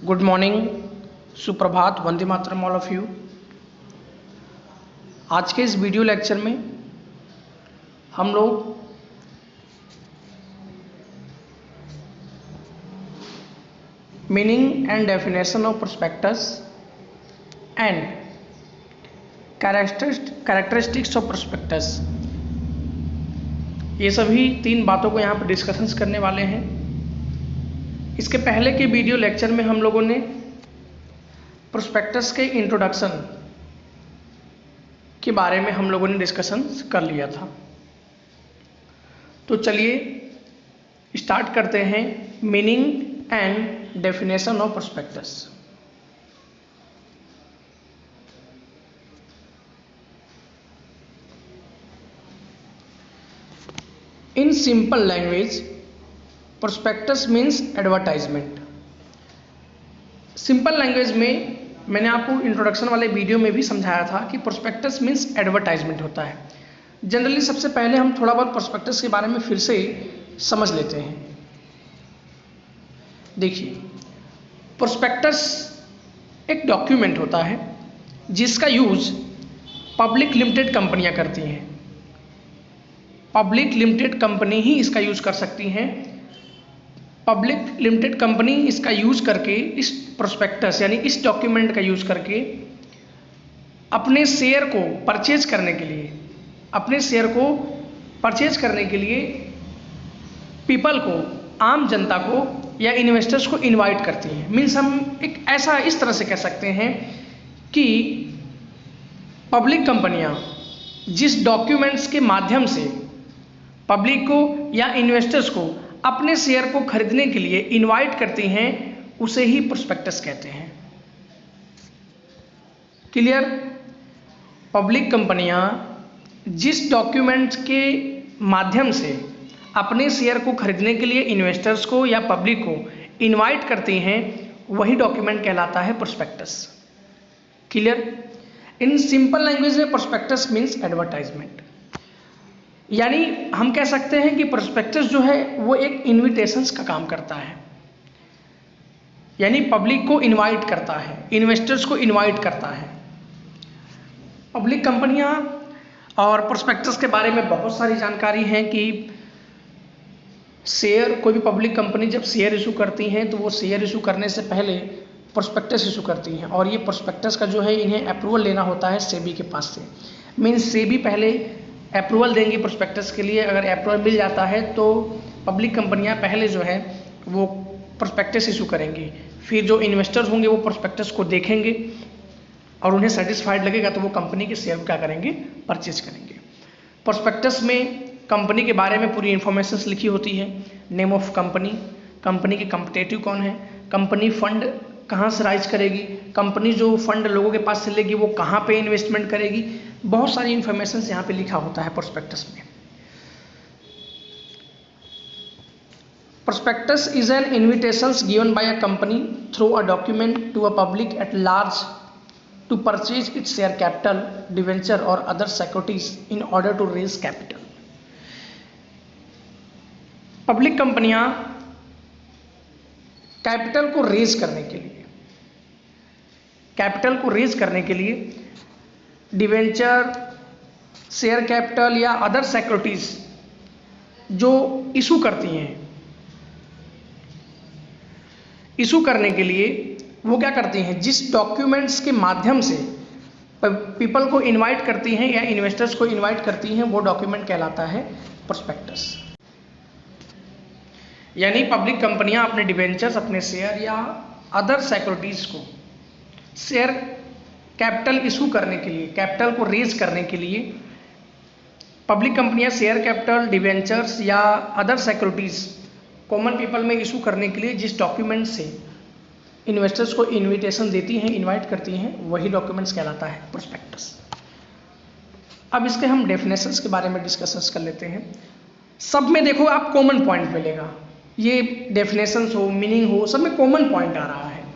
Good morning, सुप्रभात, Vande Mataram all of you. आज के इस वीडियो लेक्चर में हम लोग meaning and definition of prospectus and characteristics of prospectus, ये सभी तीन बातों को यहाँ पर डिस्कशंस करने वाले हैं। इसके पहले के वीडियो लेक्चर में हम लोगों ने प्रोस्पेक्टस के इंट्रोडक्शन के बारे में हम लोगों ने डिस्कशन कर लिया था। तो चलिए स्टार्ट करते हैं meaning and definition of prospectus. In simple language prospectus means advertisement. Simple language में मैंने आपको इंट्रोडक्शन वाले वीडियो में भी समझाया था कि प्रोस्पेक्टस मीन्स एडवर्टाइजमेंट होता है। जनरली सबसे पहले हम थोड़ा बहुत प्रोस्पेक्टस के बारे में फिर से समझ लेते हैं। देखिए, प्रोस्पेक्टस एक डॉक्यूमेंट होता है जिसका यूज पब्लिक लिमिटेड कंपनियां करती हैं। पब्लिक लिमिटेड कंपनी ही इसका यूज कर सकती हैं। पब्लिक लिमिटेड कंपनी इसका यूज करके, इस प्रोस्पेक्टस यानी इस डॉक्यूमेंट का यूज करके अपने शेयर को परचेज करने के लिए पीपल को, आम जनता को या इन्वेस्टर्स को इनवाइट करती हैं। मीन्स हम एक ऐसा इस तरह से कह सकते हैं कि पब्लिक कंपनियां जिस डॉक्यूमेंट्स के माध्यम से पब्लिक को या इन्वेस्टर्स को अपने शेयर को खरीदने के लिए इनवाइट करती हैं, उसे ही प्रोस्पेक्टस कहते हैं। क्लियर? पब्लिक कंपनियां जिस डॉक्यूमेंट्स के माध्यम से अपने शेयर को खरीदने के लिए इन्वेस्टर्स को या पब्लिक को इनवाइट करती हैं, वही डॉक्यूमेंट कहलाता है prospectus. Clear? In simple language में प्रोस्पेक्टस मीन्स एडवर्टाइजमेंट। यानी हम कह सकते हैं कि प्रोस्पेक्टस जो है वो एक इन्विटेशंस का काम करता है, यानी पब्लिक को इनवाइट करता है, इन्वेस्टर्स को इनवाइट करता है। पब्लिक कंपनियां और प्रोस्पेक्टस के बारे में बहुत सारी जानकारी है कि शेयर, कोई भी पब्लिक कंपनी जब शेयर इशू करती हैं तो वो शेयर इशू करने से पहले प्रोस्पेक्टस इशू करती हैं, और ये प्रोस्पेक्टस का जो है इन्हें अप्रूवल लेना होता है सेबी के पास से। मीन्स सेबी पहले अप्रूवल देंगी प्रोस्पेक्टस के लिए। अगर अप्रूवल मिल जाता है तो पब्लिक कंपनियां पहले जो है वो प्रोस्पेक्टस इशू करेंगी। फिर जो इन्वेस्टर्स होंगे वो प्रोस्पेक्टस को देखेंगे और उन्हें सेटिस्फाइड लगेगा तो वो कंपनी के शेयर क्या करेंगे, परचेज करेंगे। प्रोस्पेक्टस में कंपनी के बारे में पूरी इंफॉर्मेशन लिखी होती है। नेम ऑफ कंपनी, कंपनी के कॉम्पिटिटिव कौन है, कंपनी फंड कहाँ से राइज करेगी, कंपनी जो फंड लोगों के पास से लेगी वो कहाँ पे इन्वेस्टमेंट करेगी, बहुत सारी इंफॉर्मेशन यहाँ पे लिखा होता है प्रोस्पेक्टस में। Prospectus is an invitation given by a company through a document to a public at large to purchase its share capital, debenture और other securities in order to raise capital. Public कंपनियां capital को raise करने के लिए debenture, share capital या other securities जो issue करती हैं, इशू करने के लिए वो क्या करती हैं, जिस डॉक्यूमेंट्स के माध्यम से पीपल को इनवाइट करती हैं या इन्वेस्टर्स को इनवाइट करती हैं, वो डॉक्यूमेंट कहलाता है प्रोस्पेक्टस। यानी पब्लिक कंपनियां अपने डिवेंचर्स, अपने शेयर या अदर सिक्योरिटीज को शेयर कैपिटल इशू करने के लिए, कैपिटल को रेज करने के लिए, पब्लिक कंपनियां शेयर कैपिटल, डिवेंचर्स या अदर सिक्योरिटीज कॉमन पीपल में इशू करने के लिए जिस डॉक्यूमेंट से इन्वेस्टर्स को इन्विटेशन देती हैं, इनवाइट करती हैं, वही डॉक्यूमेंट्स कहलाता है प्रोस्पेक्टस। अब इसके हम डेफिनेशंस के बारे में डिस्कशंस कर लेते हैं। सब में देखो आप कॉमन पॉइंट मिलेगा, ये डेफिनेशंस हो, मीनिंग हो, सब में कॉमन पॉइंट आ रहा है।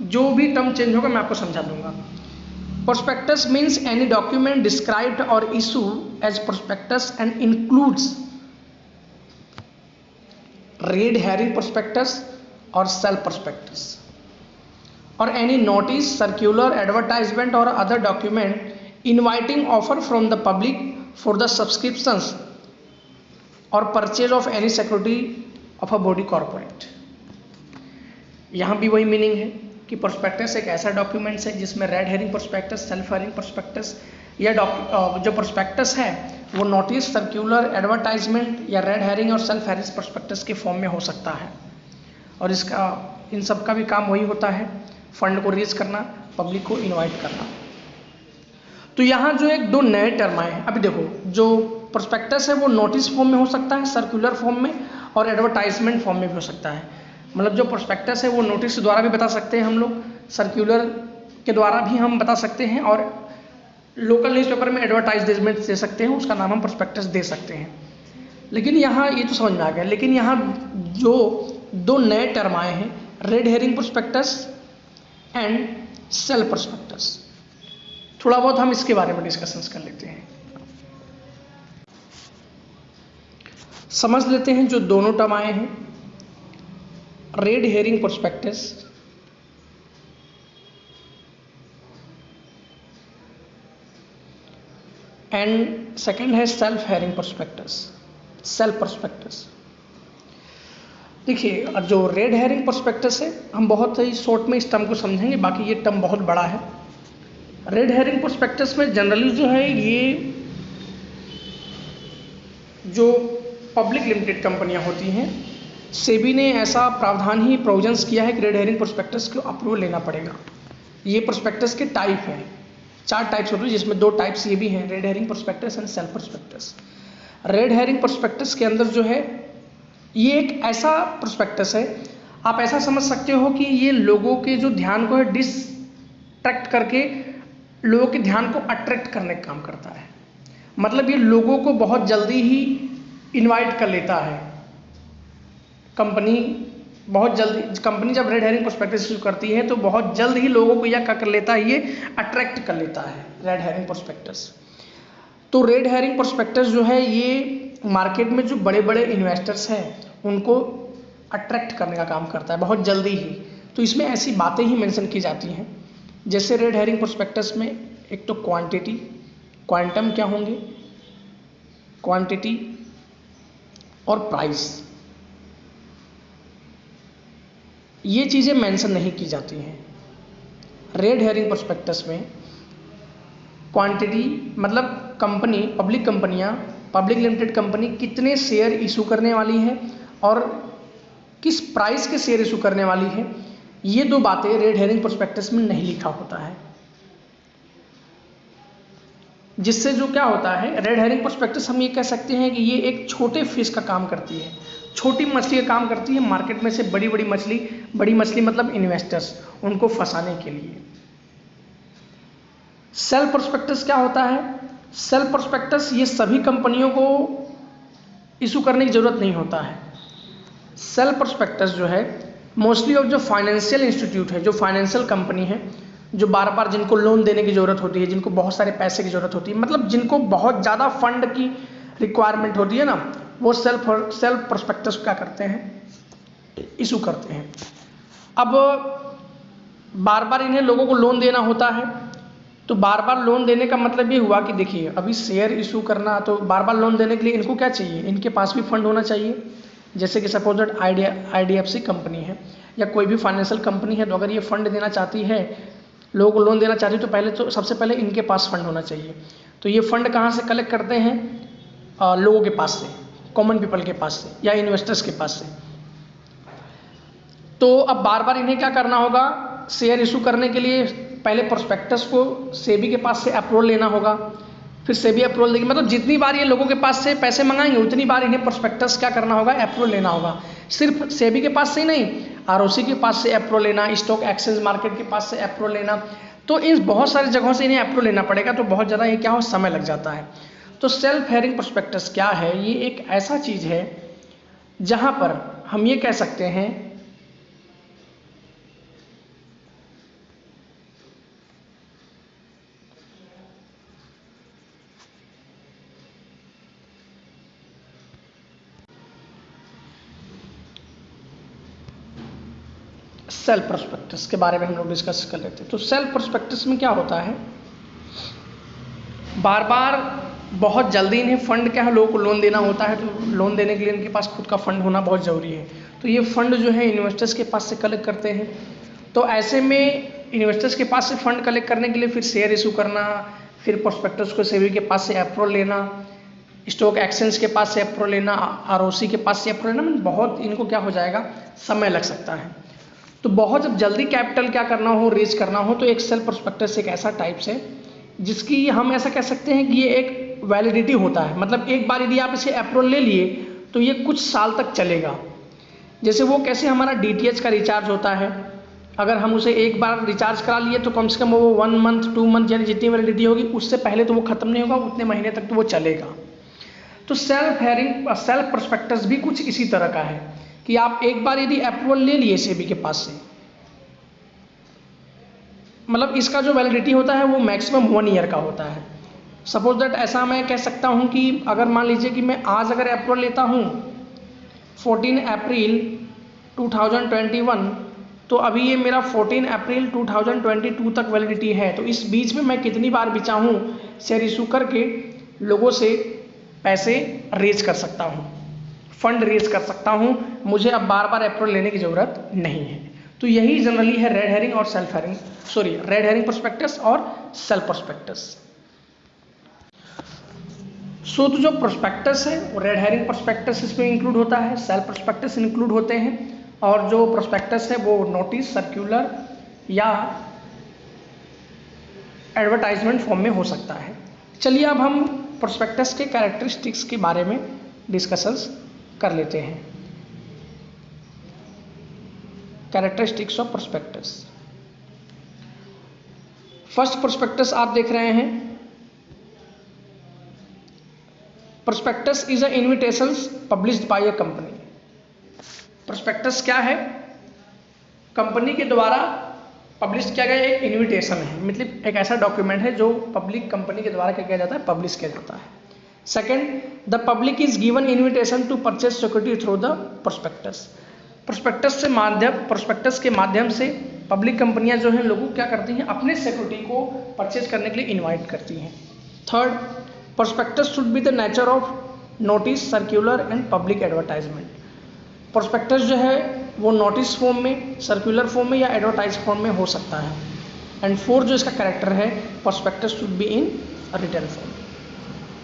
जो भी टर्म चेंज होगा मैं आपको समझा दूंगा। Prospectus means any document described or issue as prospectus and includes red herring prospectus or shelf prospectus. or any notice, circular, advertisement or other document inviting offer from the public for the subscriptions or purchase of any security of a body corporate। यहाँ भी वही meaning है कि prospectus एक ऐसा documents है जिसमें red herring prospectus, self herring prospectus या जो प्रोस्पेक्टस है वो नोटिस, सर्कुलर, एडवर्टाइजमेंट या रेड हेरिंग और सेल्फ हेरिंग प्रोस्पेक्टस के फॉर्म में हो सकता है। और इसका इन सब का भी काम वही होता है, फंड को रेज करना, पब्लिक को इनवाइट करना। तो यहाँ जो एक दो नए टर्म आए हैं, अभी देखो जो प्रोस्पेक्टस है वो नोटिस फॉर्म में हो सकता है, सर्कुलर फॉर्म में और एडवर्टाइजमेंट फॉर्म में भी हो सकता है। मतलब जो प्रोस्पेक्टस है वो नोटिस द्वारा भी बता सकते हैं हम लोग, सर्कुलर के द्वारा भी हम बता सकते हैं और लोकल न्यूज़पेपर में एडवर्टाइजमेंट दे सकते हैं, उसका नाम हम प्रोस्पेक्टस दे सकते हैं। लेकिन यहाँ ये तो समझ में आ गया, लेकिन यहाँ जो दो नए टर्म आए हैं, red herring prospectus and self prospectus, थोड़ा बहुत हम इसके बारे में डिस्कशंस कर लेते हैं। समझ लेते हैं जो दोनों टर्म आए हैं, red herring prospectus and second है shelf herring prospectus, shelf prospectus. देखिए जो रेड हेरिंग प्रोस्पेक्टस है हम बहुत ही शॉर्ट में इस टर्म को समझेंगे, बाकी ये टर्म बहुत बड़ा है। रेड हेरिंग प्रोस्पेक्टस में जनरली जो है ये जो पब्लिक लिमिटेड कंपनियां होती हैं, सेबी ने ऐसा प्रावधान ही प्रोविजंस किया है कि रेड हेरिंग प्रोस्पेक्टस को अप्रूवल लेना पड़ेगा। ये प्रोस्पेक्टस के टाइप हैं, 4 टाइप्स होते हैं जिसमें 2 टाइप्स ये भी हैं, red herring prospectus and self prospectus. Red herring prospectus के अंदर जो है ये एक ऐसा प्रोस्पेक्टस है, आप ऐसा समझ सकते हो कि ये लोगों के जो ध्यान को है डिस्ट्रैक्ट करके लोगों के ध्यान को अट्रैक्ट करने का काम करता है। मतलब ये लोगों को बहुत जल्दी ही इनवाइट कर लेता है। कंपनी बहुत जल्दी, कंपनी जब रेड हेरिंग प्रोस्पेक्टस इशू करती है तो बहुत जल्द ही लोगों को यह कर लेता है, ये अट्रैक्ट कर लेता है रेड हेरिंग प्रोस्पेक्टस। तो रेड हेरिंग प्रोस्पेक्टस जो है ये मार्केट में जो बड़े बड़े इन्वेस्टर्स हैं उनको अट्रैक्ट करने का काम करता है बहुत जल्दी ही। तो इसमें ऐसी बातें ही मेंशन की जाती हैं, जैसे रेड हेरिंग प्रोस्पेक्टस में एक तो क्वांटिटी, क्वांटम क्या होंगे, क्वांटिटी और प्राइस, ये चीज़ें मेंशन नहीं की जाती हैं। रेड हेरिंग प्रोस्पेक्टस में क्वांटिटी मतलब कंपनी, पब्लिक कंपनियां, पब्लिक लिमिटेड कंपनी कितने शेयर इशू करने वाली है और किस प्राइस के शेयर इशू करने वाली है, ये 2 बातें रेड हेरिंग प्रोस्पेक्टस में नहीं लिखा होता है। जिससे जो क्या होता है, रेड हेरिंग प्रोस्पेक्टस हम ये कह सकते हैं कि ये एक छोटे फिश का काम करती है, छोटी मछली का काम करती है मार्केट में से बड़ी बड़ी मछली मतलब इन्वेस्टर्स, उनको फंसाने के लिए। सेल्फ प्रोस्पेक्टस क्या होता है, सेल्फ प्रोस्पेक्टस ये सभी कंपनियों को इशू करने की जरूरत नहीं होता है। सेल्फ प्रोस्पेक्टस जो है मोस्टली ऑफ जो फाइनेंशियल इंस्टीट्यूट है, जो फाइनेंशियल कंपनी है, जो बार बार जिनको लोन देने की जरूरत होती है, जिनको बहुत सारे पैसे की जरूरत होती है, मतलब जिनको बहुत ज़्यादा फंड की रिक्वायरमेंट होती है ना, वो सेल्फ प्रोस्पेक्टस क्या करते हैं, इशू करते हैं। अब बार बार इन्हें लोगों को लोन देना होता है, तो बार बार लोन देने का मतलब ये हुआ कि देखिए अभी शेयर इशू करना, तो बार बार लोन देने के लिए इनको क्या चाहिए, इनके पास भी फंड होना चाहिए। जैसे कि सपोज दैट IDFC कंपनी है या कोई भी फाइनेंशियल कंपनी है, तो अगर ये फंड देना चाहती है, लोगों को लोन देना चाहती है, तो सबसे पहले इनके पास फंड होना चाहिए। तो ये फंड कहाँ से कलेक्ट करते हैं, लोगों के पास से, कॉमन पीपल के पास से या इन्वेस्टर्स के पास से। तो अब बार बार इन्हें क्या करना होगा, शेयर इशू करने के लिए पहले प्रोस्पेक्टस को सेबी के पास से अप्रूवल लेना होगा, फिर सेबी अप्रूवल देगी, मतलब जितनी बार ये लोगों के पास से पैसे मंगाएंगे उतनी बार इन्हें प्रोस्पेक्टस क्या करना होगा, अप्रूवल लेना होगा। सिर्फ सेबी के पास से ही नहीं, ROC के पास से अप्रूवल लेना, स्टॉक एक्सचेंज मार्केट के पास से अप्रूवल लेना, तो इन बहुत सारी जगहों से इन्हें अप्रूवल लेना पड़ेगा, तो बहुत ज़्यादा ये क्या हो, समय लग जाता है। तो सेल्फ हेरिंग प्रोस्पेक्टस क्या है, ये एक ऐसा चीज़ है जहाँ पर हम ये कह सकते हैं सेल्फ प्रोस्पेक्टस के बारे में हम लोग डिस्कस कर लेते हैं। तो सेल्फ प्रोस्पेक्टस में क्या होता है, बार बार बहुत जल्दी इन्हें फंड क्या है, लोगों को लोन देना होता है, तो लोन देने के लिए इनके पास खुद का फंड होना बहुत ज़रूरी है। तो ये फंड जो है इन्वेस्टर्स के पास से कलेक्ट करते हैं। तो ऐसे में इन्वेस्टर्स के पास से फंड कलेक्ट करने के लिए फिर शेयर इशू करना, फिर प्रोस्पेक्टस को सेबी के पास से अप्रूवल लेना, स्टॉक एक्सचेंज के पास से अप्रूवल लेना, आरओसी के पास से अप्रूवल लेना, बहुत इनको क्या हो जाएगा, समय लग सकता है। तो बहुत जब जल्दी कैपिटल क्या करना हो, रेज करना हो, तो एक सेल्फ प्रोस्पेक्टस एक ऐसा टाइप्स है जिसकी हम ऐसा कह सकते हैं कि ये एक वैलिडिटी होता है। मतलब एक बार यदि आप इसे अप्रूवल ले लिए तो ये कुछ साल तक चलेगा। जैसे वो कैसे हमारा डीटीएच का रिचार्ज होता है, अगर हम उसे एक बार रिचार्ज करा लिए तो कम से कम वो 1 मंथ 2 मंथ यानी जितनी वैलिडिटी होगी उससे पहले तो वो खत्म नहीं होगा, उतने महीने तक तो वो चलेगा। तो सेल्फ प्रोस्पेक्टस भी कुछ इसी तरह का है कि आप एक बार यदि अप्रूवल ले लिए सेबी के पास से, मतलब इसका जो वैलिडिटी होता है वो मैक्सिमम 1 ईयर का होता है। सपोज दैट ऐसा मैं कह सकता हूँ कि अगर मान लीजिए कि मैं आज अगर अप्रूवल लेता हूँ 14 अप्रैल 2021, तो अभी ये मेरा 14 अप्रैल 2022 तक वैलिडिटी है। तो इस बीच में मैं कितनी बार भी चाहूँ शेयर इशू करके लोगों से पैसे रेज कर सकता हूँ, फंड रेज कर सकता हूँ, मुझे अब बार बार अप्रूवल लेने की ज़रूरत नहीं है। तो यही जनरली है रेड हेरिंग और red herring prospectus or shelf prospectus. तो जो प्रोस्पेक्टस है वो रेड हेरिंग प्रोस्पेक्टस इसमें इंक्लूड होता है, सेल्फ प्रोस्पेक्टस इंक्लूड होते हैं, और जो प्रोस्पेक्टस है वो नोटिस, सर्कुलर या एडवर्टाइजमेंट फॉर्म में हो सकता है। चलिए अब हम प्रोस्पेक्टस के कैरेक्टरिस्टिक्स के बारे में डिस्कशंस कर लेते हैं। Characteristics of prospectus. First prospectus आप देख रहे हैं, prospectus is a invitations published by a company. Prospectus क्या है, कंपनी के द्वारा पब्लिश किया गया एक इन्विटेशन है, मतलब एक ऐसा डॉक्यूमेंट है जो पब्लिक कंपनी के द्वारा क्या किया जाता है, पब्लिश किया जाता है। Second, the public is given invitation to purchase security through the prospectus. Prospectus के माध्यम से पब्लिक कंपनियां जो हैं लोगों क्या करती हैं, अपने सिक्योरिटी को परचेज करने के लिए इन्वाइट करती हैं। Third, prospectus should be the nature of notice, circular and public advertisement. Prospectus जो है वो नोटिस फॉर्म में, सर्कुलर फॉर्म में या एडवर्टाइज फॉर्म में हो सकता है। एंड फोर्थ जो इसका कैरेक्टर है, prospectus should be in written form.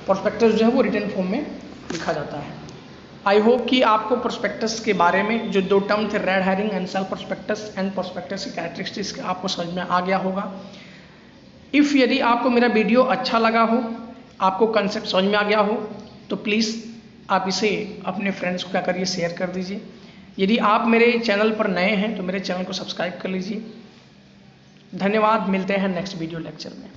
Prospectus जो है वो रिटन फॉर्म में लिखा जाता है। आई होप कि आपको प्रोस्पेक्टस के बारे में जो 2 टर्म थे, red herring and self prospectus, and prospectus की कैरेक्टरिस्टिक्स आपको समझ में आ गया होगा। यदि आपको मेरा वीडियो अच्छा लगा हो, आपको कंसेप्ट समझ में आ गया हो, तो प्लीज़ आप इसे अपने फ्रेंड्स को क्या करिए, शेयर कर दीजिए। यदि आप मेरे चैनल पर नए हैं तो मेरे चैनल को सब्सक्राइब कर लीजिए। धन्यवाद, मिलते हैं नेक्स्ट वीडियो लेक्चर में।